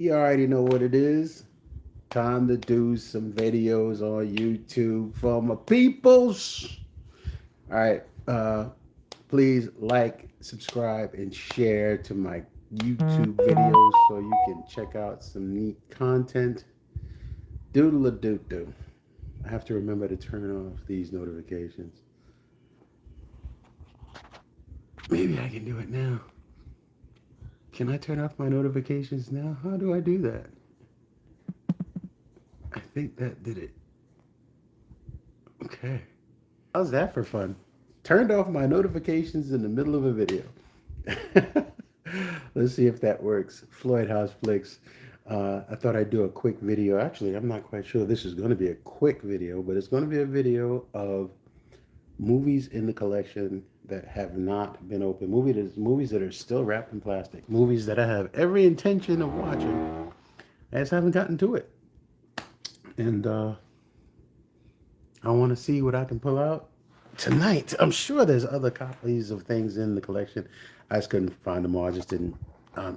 You already know what it is. Time to do some videos on YouTube for my peoples. All right. Please like, subscribe, and share to my YouTube videos so you can check out some neat content. Doodle a doo doo. I have to remember to turn off these notifications. Maybe I can do it now. Can I turn off my notifications now? How do I do that? I think that did it. Okay. How's that for fun? Turned off my notifications in the middle of a video. Let's see if that works. Floyd House Flicks. I thought I'd do a quick video. Actually, I'm not quite sure this is going to be a quick video, but it's going to be a video of movies in the collection that have not been opened. Movies that are still wrapped in plastic. Movies that I have every intention of watching. I just haven't gotten to it. And I want to see what I can pull out tonight. I'm sure there's other copies of things in the collection. I just couldn't find them all. I just didn't,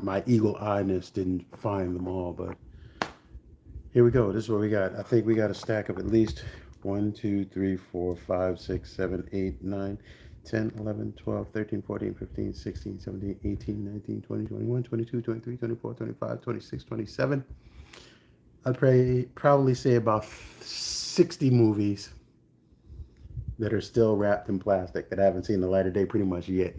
my eagle eyedness didn't find them all. But here we go. This is what we got. I think we got a stack of at least 1, 2, 3, 4, 5, 6, 7, 8, 9, 10, 11, 12, 13, 14, 15, 16, 17, 18, 19, 20, 21, 22, 23, 24, 25, 26, 27. I'd probably say about 60 movies that are still wrapped in plastic that haven't seen the light of day pretty much yet.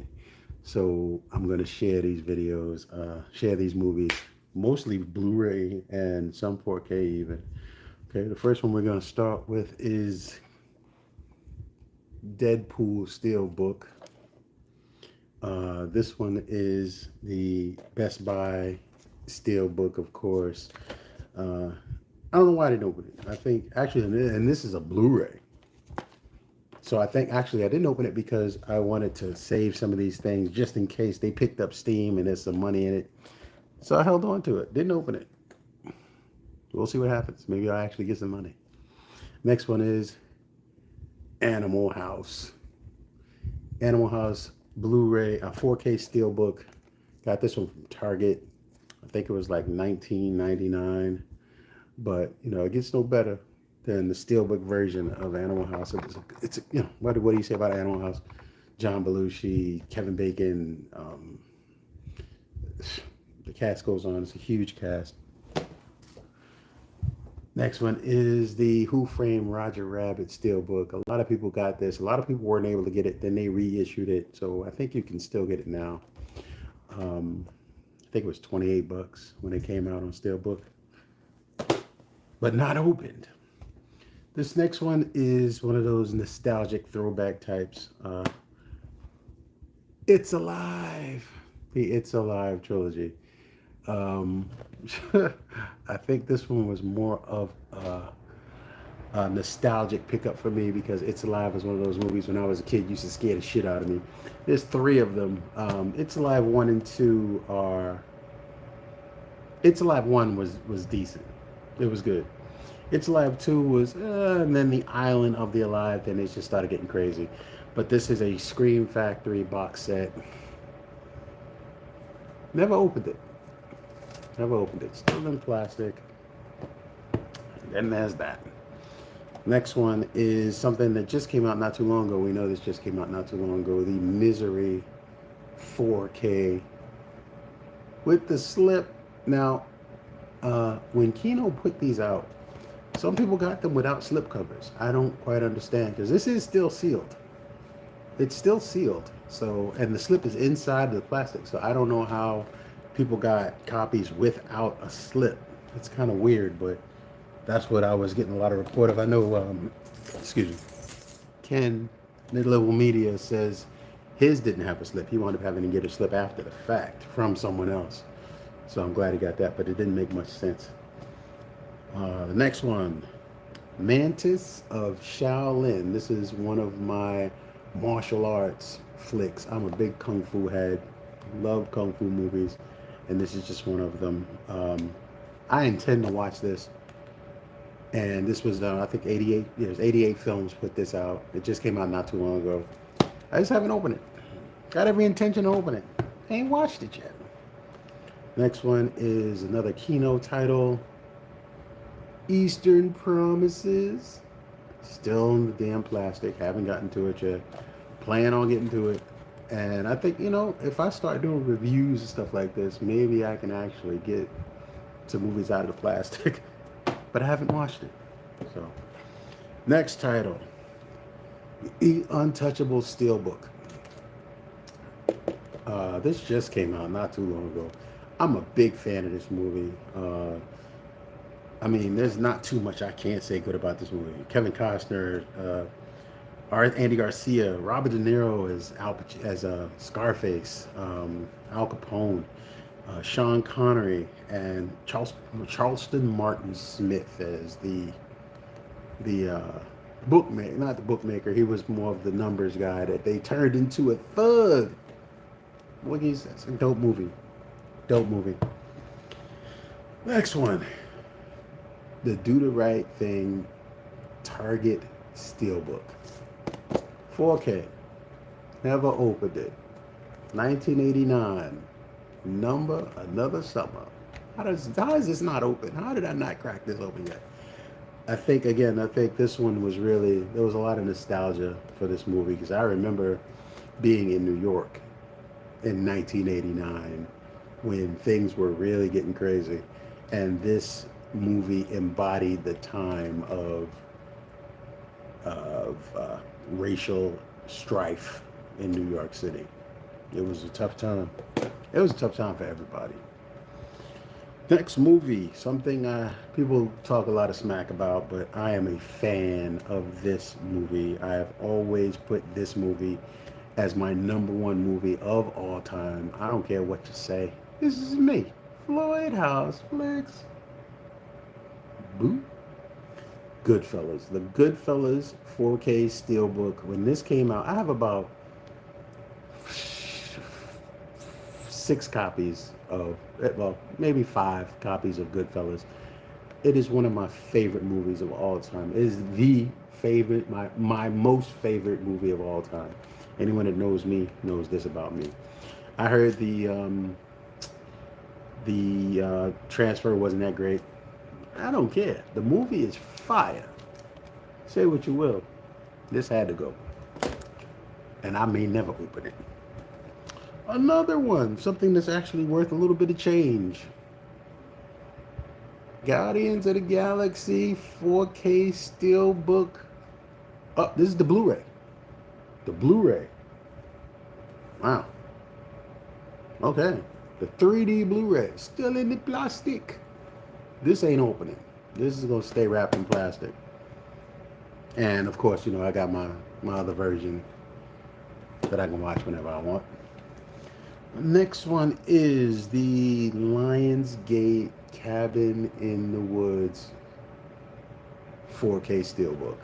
So I'm going to share these videos, share these movies, mostly Blu-ray and some 4K even. Okay, the first one we're going to start with is Deadpool Steelbook. This one is the Best Buy Steelbook, of course. I don't know why I didn't open it. I think actually, and this is a Blu-ray. So I think actually I didn't open it because I wanted to save some of these things just in case they picked up steam and there's some money in it. So I held on to it. Didn't open it. We'll see what happens. Maybe I'll actually get some money. Next one is Animal House. Animal House Blu-ray, a 4K Steelbook. Got this one from Target. I think it was like $19.99. But, you know, it gets no better than the Steelbook version of Animal House. It's you know, what do you say about Animal House? John Belushi, Kevin Bacon, the cast goes on. It's a huge cast. Next one is the Who Framed Roger Rabbit Steelbook. A lot of people got this. A lot of people weren't able to get it. Then they reissued it. So I think you can still get it now. I think it was $28 when it came out on Steelbook. But not opened. This next one is one of those nostalgic throwback types. It's Alive. The It's Alive trilogy. I think this one was more of a nostalgic pickup for me because It's Alive was one of those movies when I was a kid used to scare the shit out of me. There's 3 of them. It's Alive 1 and 2 are... It's Alive 1 was decent. It was good. It's Alive 2 was, and then The Island of the Alive, then it just started getting crazy. But this is a Scream Factory box set. Never opened it. Never opened it. Still in plastic. And then there's that. Next one is something that just came out not too long ago. We know this just came out not too long ago. The Misery 4K with the slip. Now, when Kino put these out, some people got them without slip covers. I don't quite understand because this is still sealed. It's still sealed. So, and the slip is inside the plastic. So I don't know how people got copies without a slip. It's kind of weird, but that's what I was getting a lot of report of. I know, excuse me, Ken, Mid-Level Media says his didn't have a slip. He wound up having to get a slip after the fact from someone else. So I'm glad he got that, but it didn't make much sense. The next one, Mantis of Shaolin. This is one of my martial arts flicks. I'm a big kung fu head. Love kung fu movies, and this is just one of them. I intend to watch this, and this was I think 88. There's 88 films put this out. It just came out not too long ago. I just haven't opened it. Got every intention to open it. I ain't watched it yet. Next one is another Kino title, Eastern Promises. Still in the damn plastic. Haven't gotten to it yet. Plan on getting to it. And I think, if I start doing reviews and stuff like this, maybe I can actually get to movies out of the plastic. But I haven't watched it. So, next title, The Untouchable Steelbook. This just came out not too long ago. I'm a big fan of this movie. I mean, there's not too much I can't say good about this movie. Kevin Costner, Andy Garcia, Robert De Niro as Scarface, Al Capone, Sean Connery, and Charleston Martin Smith as the bookmaker. Not the bookmaker. He was more of the numbers guy that they turned into a thug. What is that? It's a dope movie. Dope movie. Next one. The Do the Right Thing Target Steelbook. 4K. Never opened it. 1989. Number Another Summer. How is this not open? How did I not crack this open yet? I think this one was really, there was a lot of nostalgia for this movie because I remember being in New York in 1989 when things were really getting crazy. And this movie embodied the time of racial strife in New York City. It was a tough time. It was a tough time for everybody. Next movie, something people talk a lot of smack about, but I am a fan of this movie. I have always put this movie as my #1 movie of all time. I don't care what you say. This is me, Floyd House Flicks. Boo. Goodfellas. The Goodfellas 4K Steelbook. When this came out, I have about 6 copies of, well, maybe 5 copies of Goodfellas. It is one of my favorite movies of all time. It is the favorite, my most favorite movie of all time. Anyone that knows me knows this about me. I heard the transfer wasn't that great. I don't care. The movie is fire. Say what you will. This had to go. And I may never open it. Another one, something that's actually worth a little bit of change. Guardians of the Galaxy 4K Steelbook. Oh, this is the Blu-ray. The Blu-ray. Wow. Okay. The 3D Blu-ray. Still in the plastic. This ain't opening. This is going to stay wrapped in plastic. And, of course, I got my other version that I can watch whenever I want. Next one is the Lionsgate Cabin in the Woods 4K Steelbook.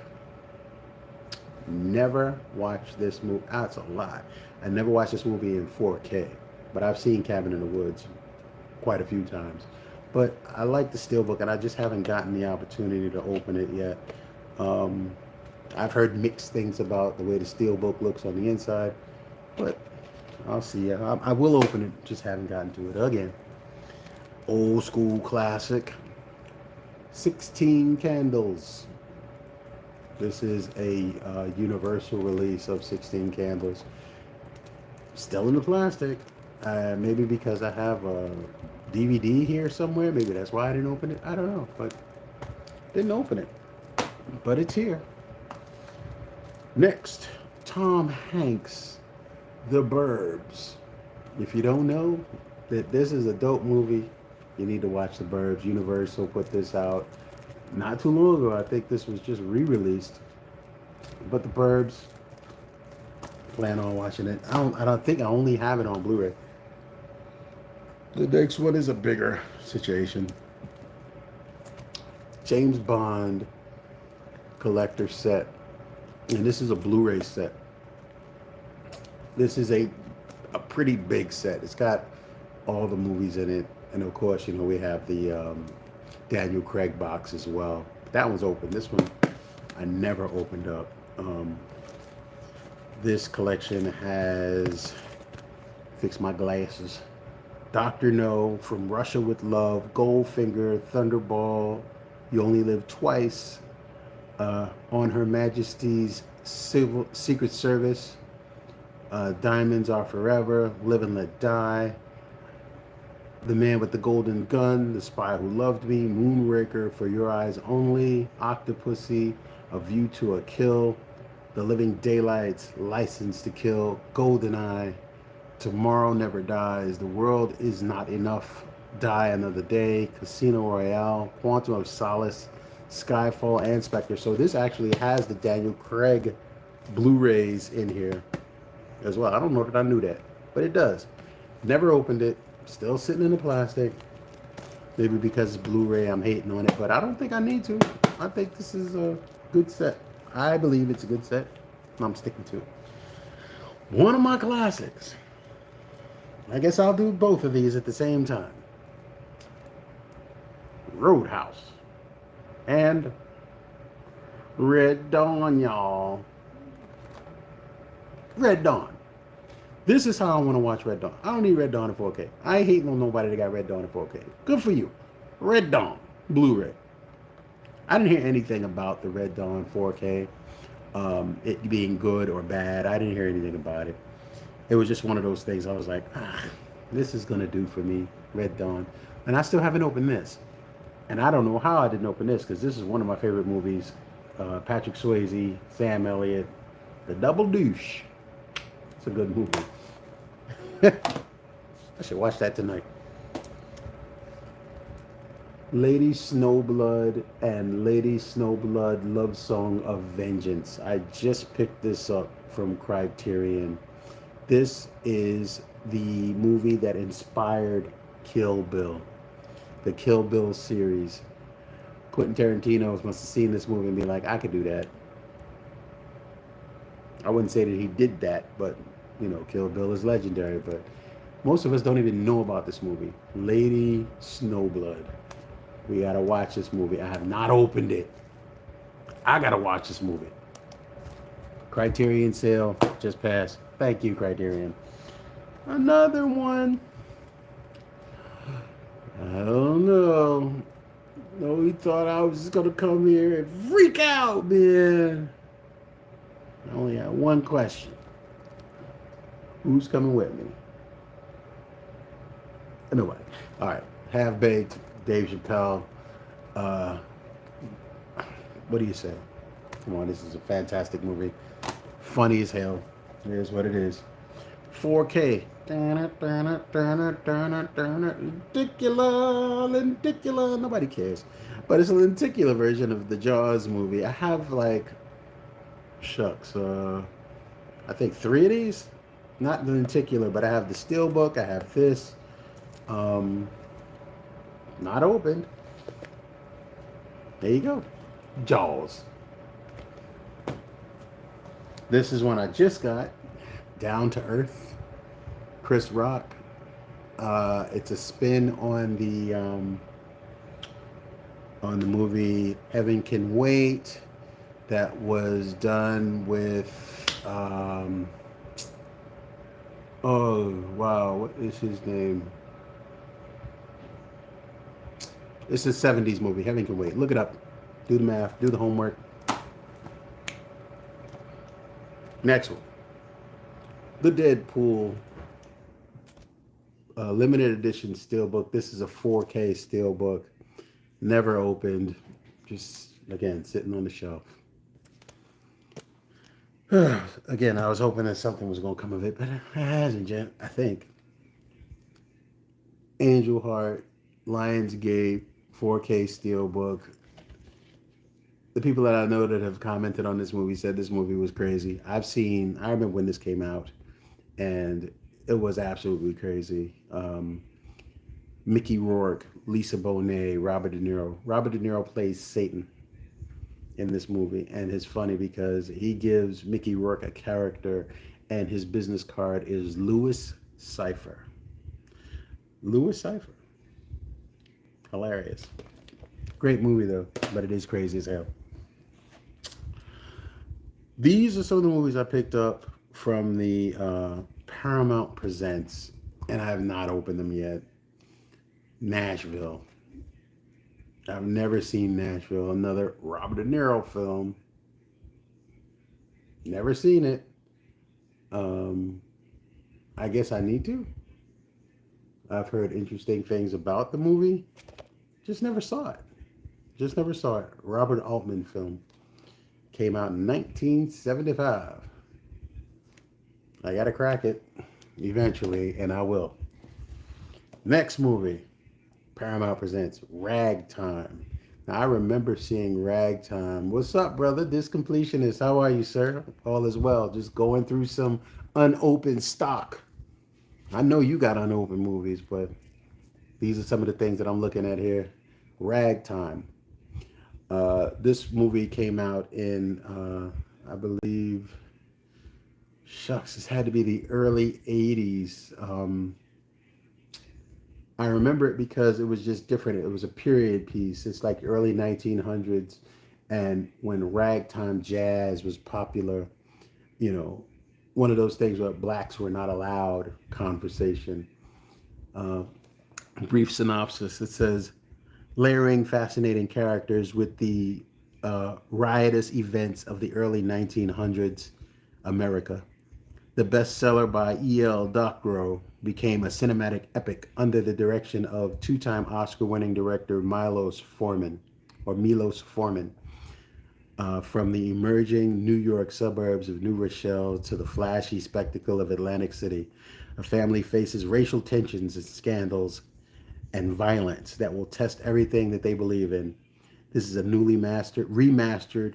Never watched this movie. That's a lot. I never watched this movie in 4K, but I've seen Cabin in the Woods quite a few times. But I like the Steelbook, and I just haven't gotten the opportunity to open it yet. I've heard mixed things about the way the Steelbook looks on the inside, but I'll see. I will open it, just haven't gotten to it again. Old school classic. 16 Candles. This is a universal release of 16 Candles. Still in the plastic. Maybe because I have a DVD here somewhere. Maybe that's why I didn't open it. I don't know. But didn't open it. But it's here. Next, Tom Hanks, The Burbs. If you don't know that this is a dope movie, you need to watch The Burbs. Universal put this out not too long ago. I think this was just re-released. But The Burbs, plan on watching it. I don't think I only have it on Blu-ray. The next one is a bigger situation. James Bond collector set. And this is a Blu-ray set. This is a pretty big set. It's got all the movies in it. And of course, we have the Daniel Craig box as well. That one's open. This one I never opened up. This collection has, fix my glasses. Dr. No, From Russia with Love, Goldfinger, Thunderball, You Only Live Twice, On Her Majesty's Secret Service, Diamonds Are Forever, Live and Let Die, The Man with the Golden Gun, The Spy Who Loved Me, Moonraker, For Your Eyes Only, Octopussy, A View to a Kill, The Living Daylights, License to Kill, GoldenEye, Tomorrow Never Dies, The World Is Not Enough, Die Another Day, Casino Royale, Quantum of Solace, Skyfall, and Spectre. So this actually has the Daniel Craig Blu-rays in here as well. I don't know that I knew that, but it does. Never opened it. Still sitting in the plastic. Maybe because it's Blu-ray, I'm hating on it, but I don't think I need to. I think this is a good set. I believe it's a good set. I'm sticking to it. One of my classics. I guess I'll do both of these at the same time. Roadhouse and Red Dawn, y'all. Red Dawn. This is how I want to watch Red Dawn. I don't need Red Dawn in 4K. I ain't hating on nobody that got Red Dawn in 4K. Good for you. Red Dawn, Blu-ray. I didn't hear anything about the Red Dawn 4K, it being good or bad. I didn't hear anything about it. It was just one of those things. I was like, this is going to do for me, Red Dawn. And I still haven't opened this. And I don't know how I didn't open this, because this is one of my favorite movies. Patrick Swayze, Sam Elliott, The Double Douche. It's a good movie. I should watch that tonight. Lady Snowblood and Lady Snowblood Love Song of Vengeance. I just picked this up from Criterion. This is the movie that inspired Kill Bill, the Kill Bill series. Quentin Tarantino must have seen this movie and be like, I could do that. I wouldn't say that he did that, but you know, Kill Bill is legendary, but most of us don't even know about this movie. Lady Snowblood. We gotta watch this movie. I have not opened it. I gotta watch this movie. Criterion sale just passed. Thank you, Criterion. Another one. I don't know. No, he thought I was just gonna come here and freak out, man. I only have one question. Who's coming with me? Anyway, all right. Half Baked, Dave Chappelle. What do you say? Come on, this is a fantastic movie. Funny as hell. It is what it is. 4K. Lenticular. Nobody cares. But it's a lenticular version of the Jaws movie. I have like, shucks, I think 3 of these. Not the lenticular, but I have the Steelbook. I have this. Not opened. There you go. Jaws. This is one I just got. Down to Earth. Chris Rock. It's a spin on the movie Heaven Can Wait that was done with oh wow, what is his name? It's a 70s movie. Heaven Can Wait. Look it up. Do the math. Do the homework. Next one. The Deadpool limited edition steelbook. This is a 4K steelbook. Never opened. Just, again, sitting on the shelf. Again, I was hoping that something was going to come of it, but it hasn't yet, I think. Angel Heart, Lionsgate, 4K steelbook. The people that I know that have commented on this movie said this movie was crazy. I remember when this came out, and it was absolutely crazy. Mickey Rourke, Lisa Bonet, Robert De Niro. Robert De Niro plays Satan in this movie, and it's funny because he gives Mickey Rourke a character, and his business card is Louis Cypher. Louis Cypher. Hilarious. Great movie though, but it is crazy as hell. These are some of the movies I picked up from the Paramount Presents and I have not opened them yet. Nashville. I've never seen Nashville. Another Robert De Niro film. Never seen it. Um, I guess I need to. I've heard interesting things about the movie. Just never saw it. Just never saw it. Robert Altman film. Came out in 1975. I gotta crack it eventually, and I will. Next movie, Paramount presents Ragtime. Now, I remember seeing Ragtime. What's up, brother? This completionist. How are you, sir? All is well. Just going through some unopened stock. I know you got unopened movies, but these are some of the things that I'm looking at here. Ragtime. This movie came out in, I believe, shucks, this had to be the early 80s. I remember it because it was just different. It was a period piece. It's like early 1900s. And when ragtime jazz was popular, you know, one of those things where blacks were not allowed conversation. Uh, Brief synopsis, it says, layering fascinating characters with the riotous events of the early 1900s America. The bestseller by E.L. Doctorow became a cinematic epic under the direction of two-time Oscar-winning director Milos Forman. From the emerging New York suburbs of New Rochelle to the flashy spectacle of Atlantic City, a family faces racial tensions and scandals and violence that will test everything that they believe in. This is a remastered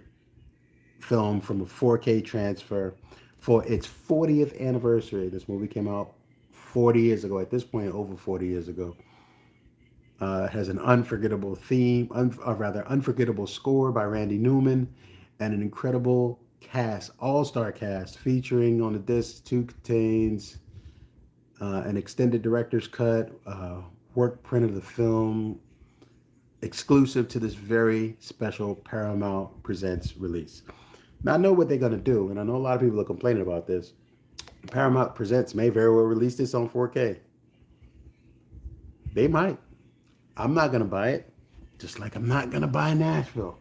film from a 4K transfer for its 40th anniversary. This movie came out 40 years ago. At this point, over 40 years ago. Has an unforgettable unforgettable score by Randy Newman, and an incredible cast, all-star cast, featuring on the disc two contains an extended director's cut, work print of the film, exclusive to this very special Paramount Presents release. Now, I know what they're going to do, and I know a lot of people are complaining about this. Paramount Presents may very well release this on 4K. They might. I'm not going to buy it, just like I'm not going to buy Nashville.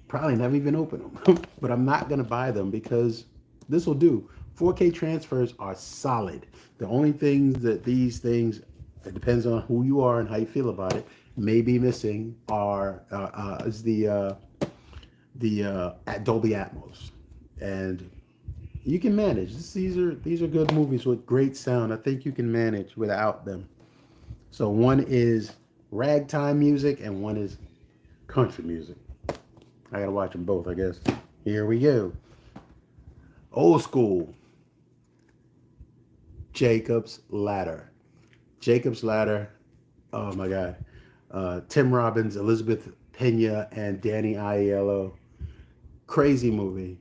Probably never even open them, but I'm not going to buy them because this will do. 4K transfers are solid. The only things that these things, it depends on who you are and how you feel about it, may be missing are is the Dolby Atmos, and you can manage. These are good movies with great sound. I think you can manage without them. So one is ragtime music and one is country music. I gotta watch them both, I guess. Here we go. Old school. Jacob's Ladder. Jacob's Ladder. Oh my God. Tim Robbins, Elizabeth Pena, and Danny Aiello. Crazy movie.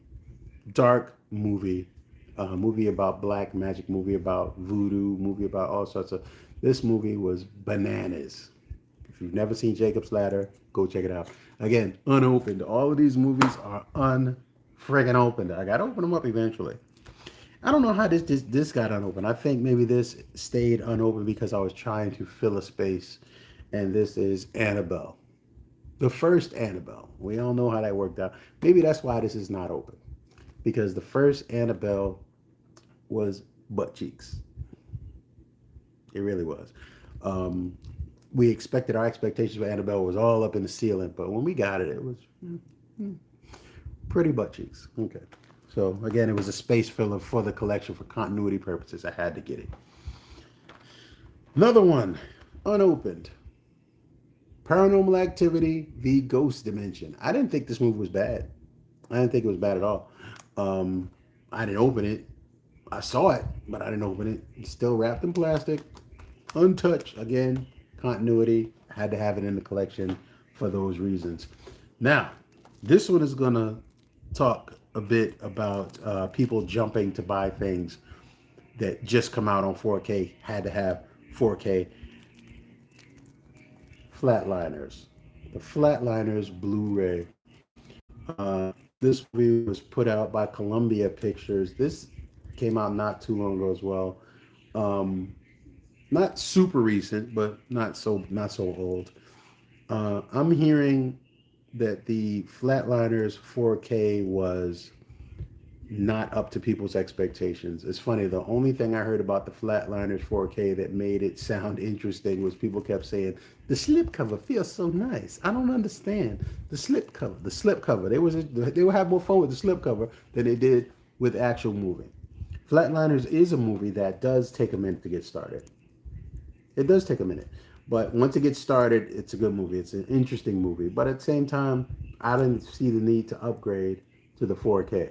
Dark movie. Movie about black magic, movie about voodoo, movie about all sorts of. This movie was bananas. If you've never seen Jacob's Ladder, go check it out. Again, unopened. All of these movies are unfriggin' opened. I gotta open them up eventually. I don't know how this got unopened. I think maybe this stayed unopened because I was trying to fill a space. And this is Annabelle. The first Annabelle. We all know how that worked out. Maybe that's why this is not open. Because the first Annabelle was butt cheeks. It really was. Um, our expectations for Annabelle was all up in the ceiling, but when we got it, it was pretty butt cheeks. Okay. So again, it was a space filler for the collection for continuity purposes. I had to get it. Another one, unopened. Paranormal Activity, The Ghost Dimension. I didn't think this movie was bad. I didn't think it was bad at all. I didn't open it. I saw it, but I didn't open it. It's still wrapped in plastic, untouched. Again, continuity. I had to have it in the collection for those reasons. Now, this one is going to talk a bit about people jumping to buy things that just come out on 4K, had to have 4K. Flatliners. The Flatliners Blu-ray. This movie was put out by Columbia Pictures. This came out not too long ago as well. Um, Not super recent, but not so old. I'm hearing that the Flatliners 4K was not up to people's expectations. It's funny, the only thing I heard about the Flatliners 4K that made it sound interesting was people kept saying, the slipcover feels so nice. I don't understand. The slipcover. The slipcover. They would have more fun with the slipcover than they did with actual movie. Flatliners is a movie that does take a minute to get started. It does take a minute. But once it gets started, it's a good movie. It's an interesting movie. But at the same time, I didn't see the need to upgrade to the 4K.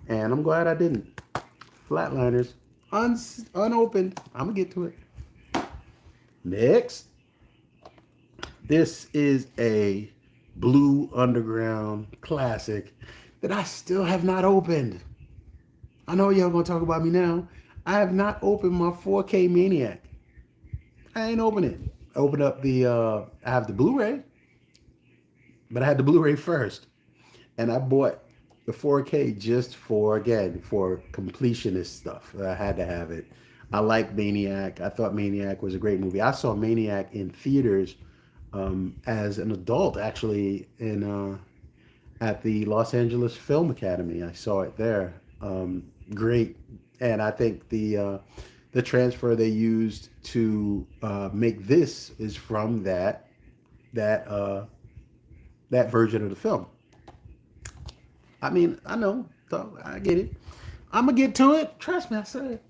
And I'm glad I didn't. Flatliners, unopened. I'm going to get to it. Next. This is a Blue Underground classic that I still have not opened. I know y'all going to talk about me now. I have not opened my 4K Maniac. I ain't open it. I opened up I have the Blu-ray, but I had the Blu-ray first. And I bought the 4K just for completionist stuff. I had to have it. I like Maniac. I thought Maniac was a great movie. I saw Maniac in theaters as an adult, actually, at the Los Angeles Film Academy. I saw it there. Great. And I think the transfer they used to make this is from that version of the film. I mean, I know, so I get it. I'm gonna get to it. Trust me, I said it.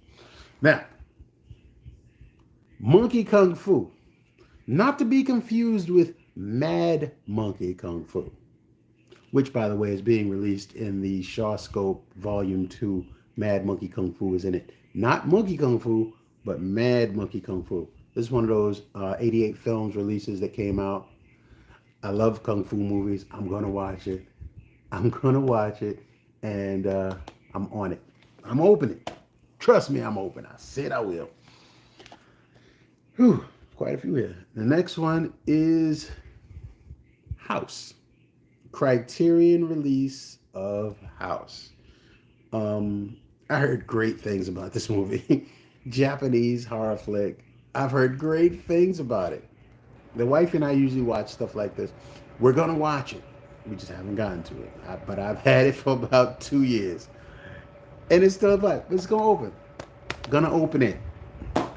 Now, Monkey Kung Fu, not to be confused with Mad Monkey Kung Fu, which, by the way, is being released in the Shawscope Volume 2. Mad Monkey Kung Fu is in it. Not Monkey Kung Fu, but Mad Monkey Kung Fu. This is one of those 88 films releases that came out. I love Kung Fu movies. I'm going to watch it. And I'm on it. I'm opening. Trust me, I'm open. I said I will. Whew, quite a few here. The next one is House. Criterion release of House. I heard great things about this movie. Japanese horror flick. I've heard great things about it. The wife and I usually watch stuff like this. We're going to watch it. We just haven't gotten to it. But I've had it for about 2 years. And it's still like, it's going to open. Gonna open it.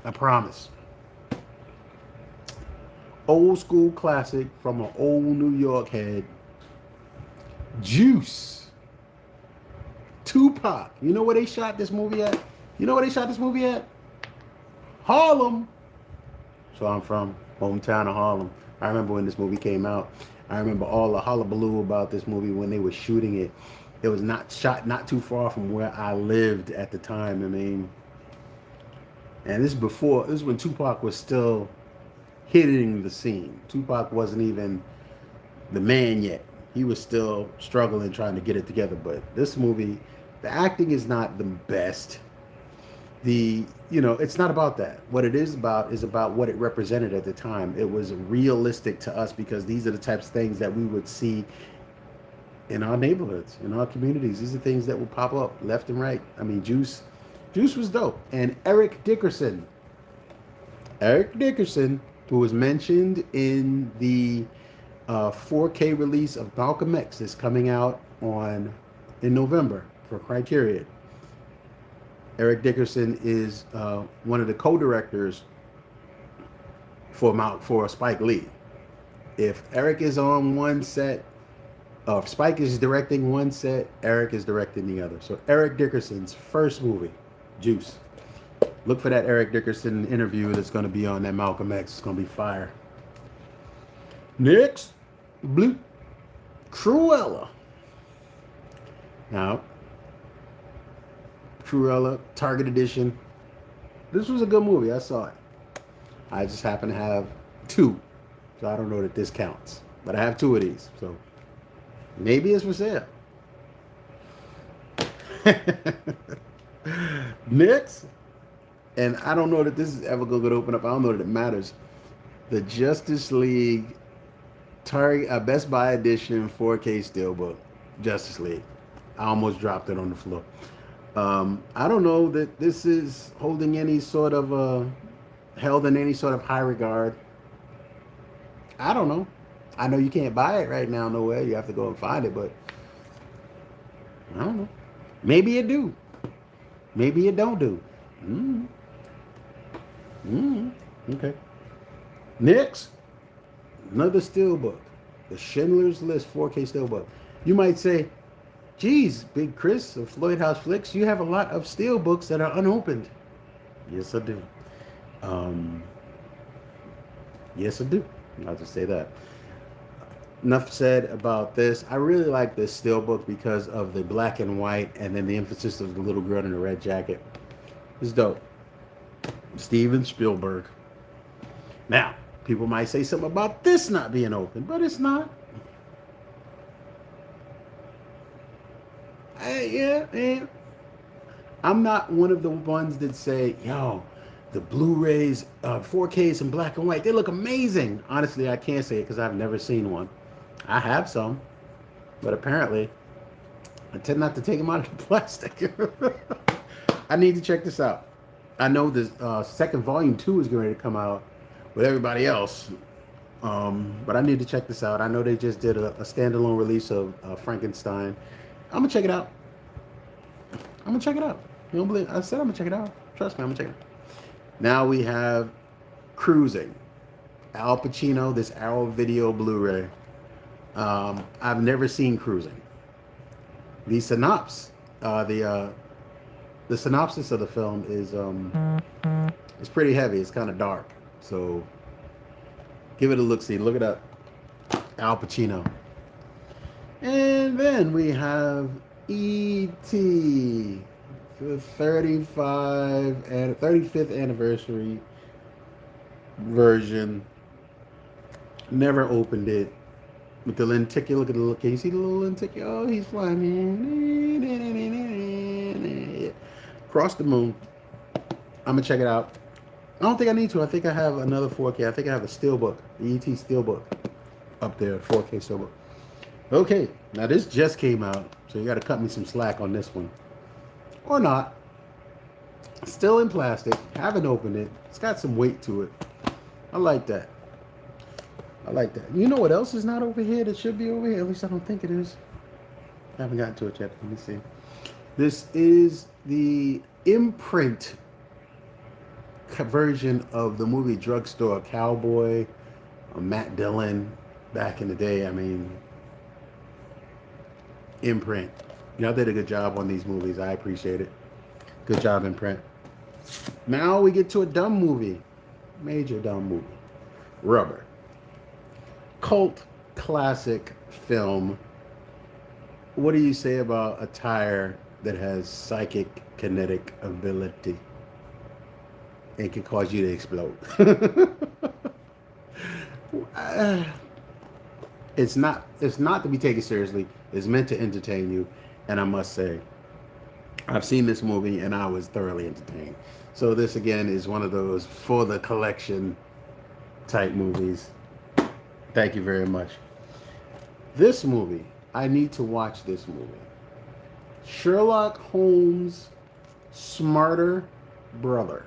I promise. Old school classic from an old New York head. Juice. Tupac. You know where they shot this movie at? Harlem. So I'm from hometown of Harlem. I remember when this movie came out. I remember all the hullabaloo about this movie when they were shooting it. It was not shot not too far from where I lived at the time. I mean, and this is when Tupac was still hitting the scene. Tupac wasn't even the man yet. He was still struggling, trying to get it together. But this movie, the acting is not the best. It's not about that. What it is about what it represented at the time. It was realistic to us because these are the types of things that we would see in our neighborhoods, in our communities. These are things that would pop up left and right. I mean, Juice was dope. And Eric Dickerson, who was mentioned in the 4K release of Malcolm X, is coming out in November for Criterion. Eric Dickerson is one of the co-directors for Spike Lee. If Eric is on one set, if Spike is directing one set, Eric is directing the other. So Eric Dickerson's first movie, Juice. Look for that Eric Dickerson interview that's going to be on that Malcolm X. It's going to be fire. Next, Blue Cruella. Now, Cruella, Target Edition. This was a good movie. I saw it. I just happen to have 2. So I don't know that this counts. But I have 2 of these. So maybe it's for sale. Next. And I don't know that this is ever going to open up. I don't know that it matters. The Justice League Target Best Buy Edition 4K Steelbook. Justice League. I almost dropped it on the floor. I don't know that this is holding any sort of held in any sort of high regard. I don't know. I know you can't buy it right now nowhere. You have to go and find it, but I don't know. Maybe you do. Maybe you don't do. Mm. Mm. Okay. Next, another steelbook. The Schindler's List 4K steelbook. You might say, geez, Big Chris of Floyd House Flicks, you have a lot of steelbooks that are unopened. Yes, I do. Yes, I do. I'll just say that. Enough said about this. I really like this steelbook because of the black and white and then the emphasis of the little girl in the red jacket. It's dope. Steven Spielberg. Now, people might say something about this not being open, but it's not. Yeah. I'm not one of the ones that say, yo, the Blu-rays, 4Ks in black and white, they look amazing. Honestly, I can't say it because I've never seen one. I have some, but apparently I tend not to take them out of the plastic. I need to check this out. I know the second volume 2 is going to come out with everybody else, but I need to check this out. I know they just did a standalone release of Frankenstein. I'm gonna check it out. I'm gonna check it out. You don't believe? I said I'm gonna check it out. Trust me, I'm gonna check it out. Now we have Cruising. Al Pacino, this Arrow Video Blu-ray. I've never seen Cruising. The synopsis of the film is it's pretty heavy. It's kind of dark. So give it a look-see. Look it up. Al Pacino. And then we have E.T. the 35th anniversary version. Never opened it. With the lenticular, look at the little. Can you see the little lenticular? Oh, he's flying across the moon. I'm gonna check it out. I don't think I need to. I think I have another 4K. I think I have a steelbook, the ET steelbook, up there, 4K steelbook. Okay, now this just came out, so you got to cut me some slack on this one, or not. Still in plastic. Haven't opened it. It's got some weight to it. I like that. I like that. You know what else is not over here that should be over here? At least I don't think it is. I haven't gotten to it yet. Let me see. This is the imprint version of the movie Drugstore Cowboy. Matt Dillon back in the day. I mean, imprint. Y'all did a good job on these movies. I appreciate it. Good job, imprint. Now we get to a dumb movie. Major dumb movie. Rubber. Cult classic film. What do you say about a tire that has psychic kinetic ability and can cause you to explode? It's not to be taken seriously. It's meant to entertain you, and I must say, I've seen this movie and I was thoroughly entertained. So this again is one of those for the collection type movies. Thank you very much. This movie, I need to watch this movie. Sherlock Holmes' Smarter Brother.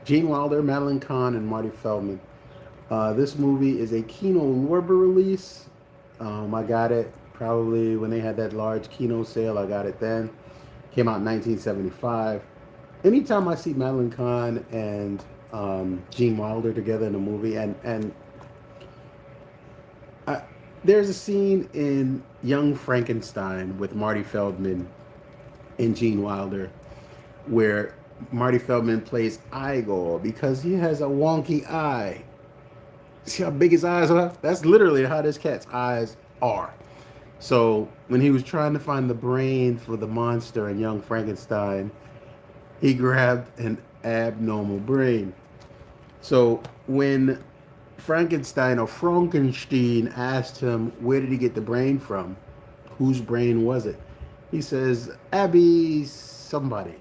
Gene Wilder, Madeline Kahn, and Marty Feldman. This movie is a Kino Lorber release. I got it probably when they had that large Kino sale. I got it then. Came out in 1975. Anytime I see Madeline Kahn and Gene Wilder together in a movie, and there's a scene in Young Frankenstein with Marty Feldman and Gene Wilder where Marty Feldman plays Igor because he has a wonky eye. See how big his eyes are? That's literally how this cat's eyes are. So when he was trying to find the brain for the monster in Young Frankenstein, he grabbed an abnormal brain. So when Frankenstein asked him, where did he get the brain from? Whose brain was it? He says, Abby somebody.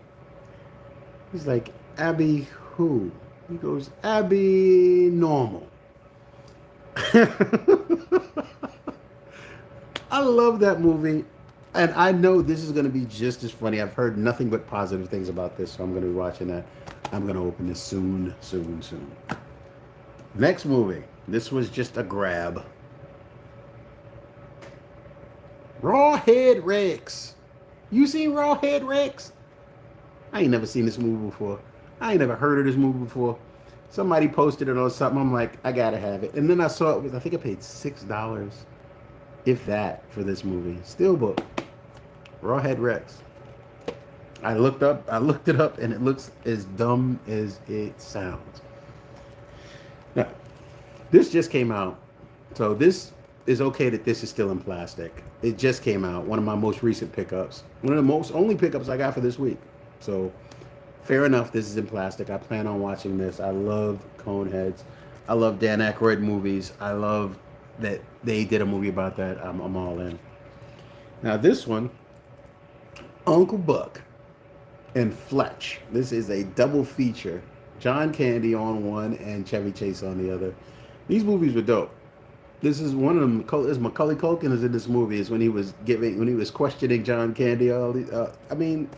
He's like, Abby who? He goes, Abby normal. I love that movie. And I know this is going to be just as funny. I've heard nothing but positive things about this, so I'm going to be watching that. I'm gonna open this soon, soon, soon. Next movie. This was just a grab. Rawhead Rex. You seen Rawhead Rex? I ain't never seen this movie before. I ain't never heard of this movie before. Somebody posted it on something. I'm like, I gotta have it. And then I saw it with, I think I paid $6, if that, for this movie. Steelbook. Rawhead Rex. I looked it up, and it looks as dumb as it sounds. Now, this just came out. So this is okay that this is still in plastic. It just came out. One of my most recent pickups. One of the most only pickups I got for this week. So fair enough, this is in plastic. I plan on watching this. I love Coneheads. I love Dan Aykroyd movies. I love that they did a movie about that. I'm all in. Now this one, Uncle Buck and Fletch. This is a double feature. John Candy on one and Chevy Chase on the other. These movies were dope. This is one of them. Is Macaulay Culkin is in this movie? Is when he was questioning John Candy. All these, I mean,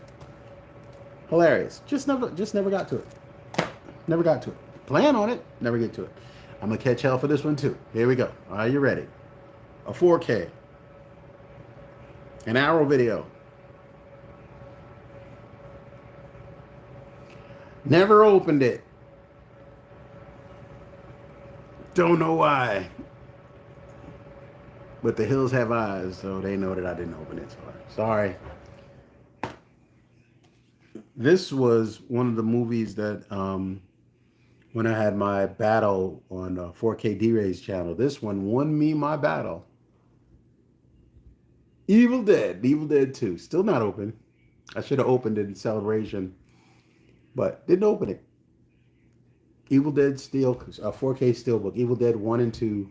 hilarious. Just never got to it. Never got to it. Plan on it. Never get to it. I'm gonna catch hell for this one too. Here we go. Are you ready? A 4K. An Arrow video. Never opened it. Don't know why. But the hills have eyes, so they know that I didn't open it. So sorry. This was one of the movies that when I had my battle on 4K D-Ray's channel, this one won me my battle. Evil Dead 2. Still not open. I should have opened it in celebration, but didn't open it. Evil Dead 4K Steelbook. Evil Dead 1 and 2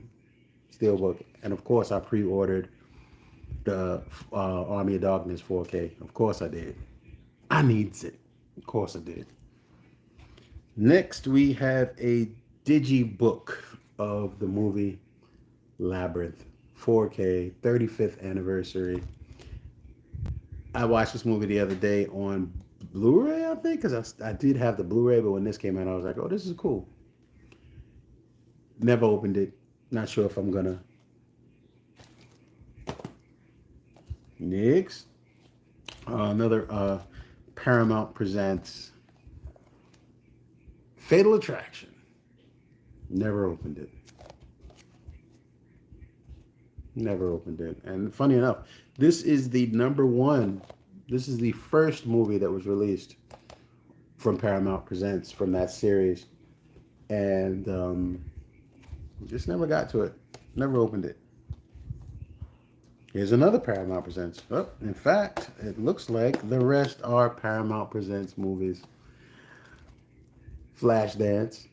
Steelbook. And of course, I pre-ordered the Army of Darkness 4K. Of course I did. I needs it. Of course I did. Next, we have a Digi book of the movie Labyrinth 4K 35th anniversary. I watched this movie the other day on Blu-ray, I think, because I did have the Blu-ray, but when this came out, I was like, oh, this is cool. Never opened it. Not sure if I'm gonna. Next, another Paramount presents Fatal Attraction. Never opened it. Never opened it. And funny enough, this is the #1. This is the first movie that was released from Paramount Presents from that series. And just never got to it. Never opened it. Here's another Paramount Presents. Oh, in fact, it looks like the rest are Paramount Presents movies. Flashdance.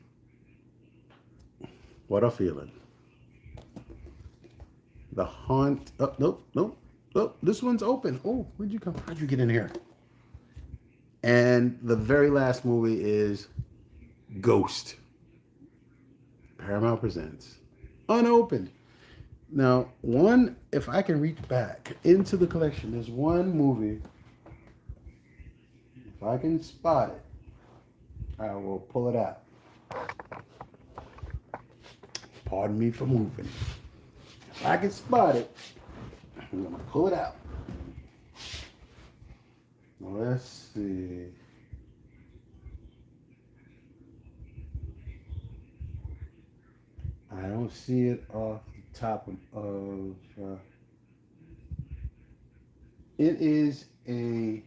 What a Feeling. The Haunt. Oh, nope. Oh, this one's open. Oh, where'd you come? How'd you get in here? And the very last movie is Ghost. Paramount Presents. Unopened. Now, if I can reach back into the collection, there's one movie. If I can spot it, I will pull it out. Pardon me for moving. If I can spot it, I'm going to pull it out. Let's see. I don't see it off the top of it is a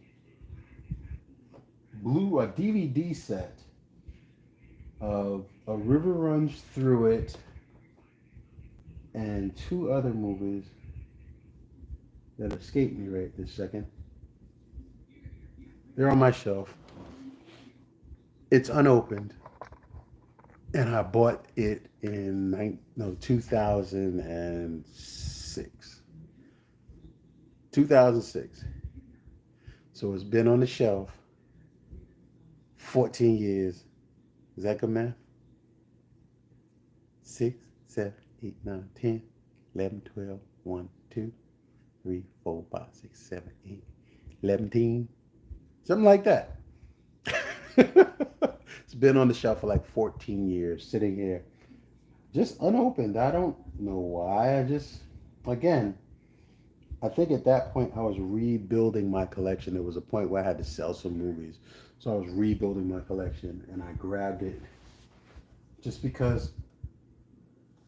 DVD set of A River Runs Through It and two other movies that escape me right this second. They're on my shelf. It's unopened. And I bought it in 2006. 2006. So it's been on the shelf 14 years. Is that good math? 6, 7, 8, 9, 10, 11, 12, 1, 2, 3, 4, 5, 6, 7, 8, 11, something like that. It's been on the shelf for like 14 years, sitting here, just unopened. I don't know why. Again, I think at that point I was rebuilding my collection. There was a point where I had to sell some movies. So I was rebuilding my collection and I grabbed it just because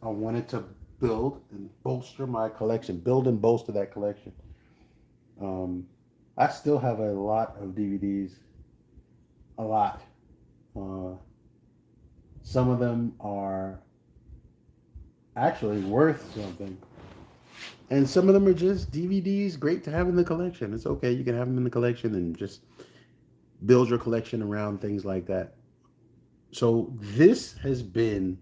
I wanted to build and bolster my collection, build and bolster that collection. Um, I still have a lot of DVDs, a lot. Uh, some of them are actually worth something. And some of them are just DVDs, great to have in the collection. It's okay, you can have them in the collection and just build your collection around things like that. So this has been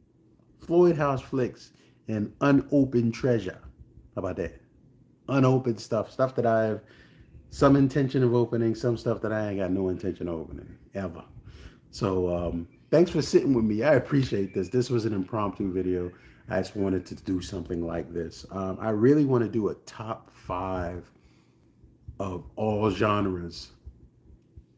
Floyd House Flicks and Unopened Treasure. How about that? Unopened stuff that I have some intention of opening, some stuff that I ain't got no intention of opening ever. So thanks for sitting with me. I appreciate this. This was an impromptu video. I just wanted to do something like this. I really want to do a top 5 of all genres,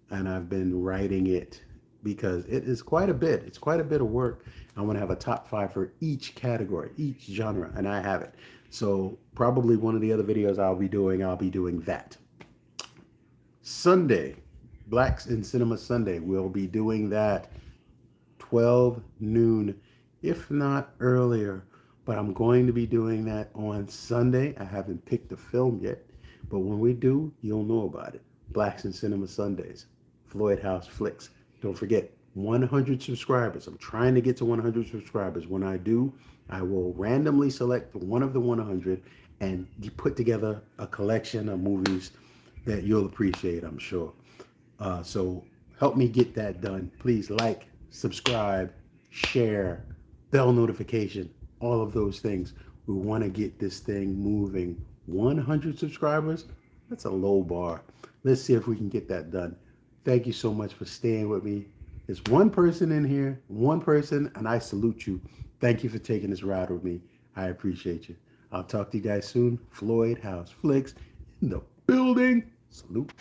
and I've been writing it because it is quite a bit. It's quite a bit of work. I want to have a top 5 for each category, each genre, and I have it. So probably one of the other videos I'll be doing that. Sunday, Blacks in Cinema Sunday, we'll be doing that 12 noon, if not earlier. But I'm going to be doing that on Sunday. I haven't picked the film yet, but when we do, you'll know about it. Blacks in Cinema Sundays, Floyd House Flicks. Don't forget, 100 subscribers. I'm trying to get to 100 subscribers. When I do, I will randomly select one of the 100 and put together a collection of movies that you'll appreciate, I'm sure. So help me get that done. Please like, subscribe, share, bell notification, all of those things. We want to get this thing moving. 100 subscribers? That's a low bar. Let's see if we can get that done. Thank you so much for staying with me. There's one person in here, one person, and I salute you. Thank you for taking this ride with me. I appreciate you. I'll talk to you guys soon. Floyd House Flicks in the building. Salute.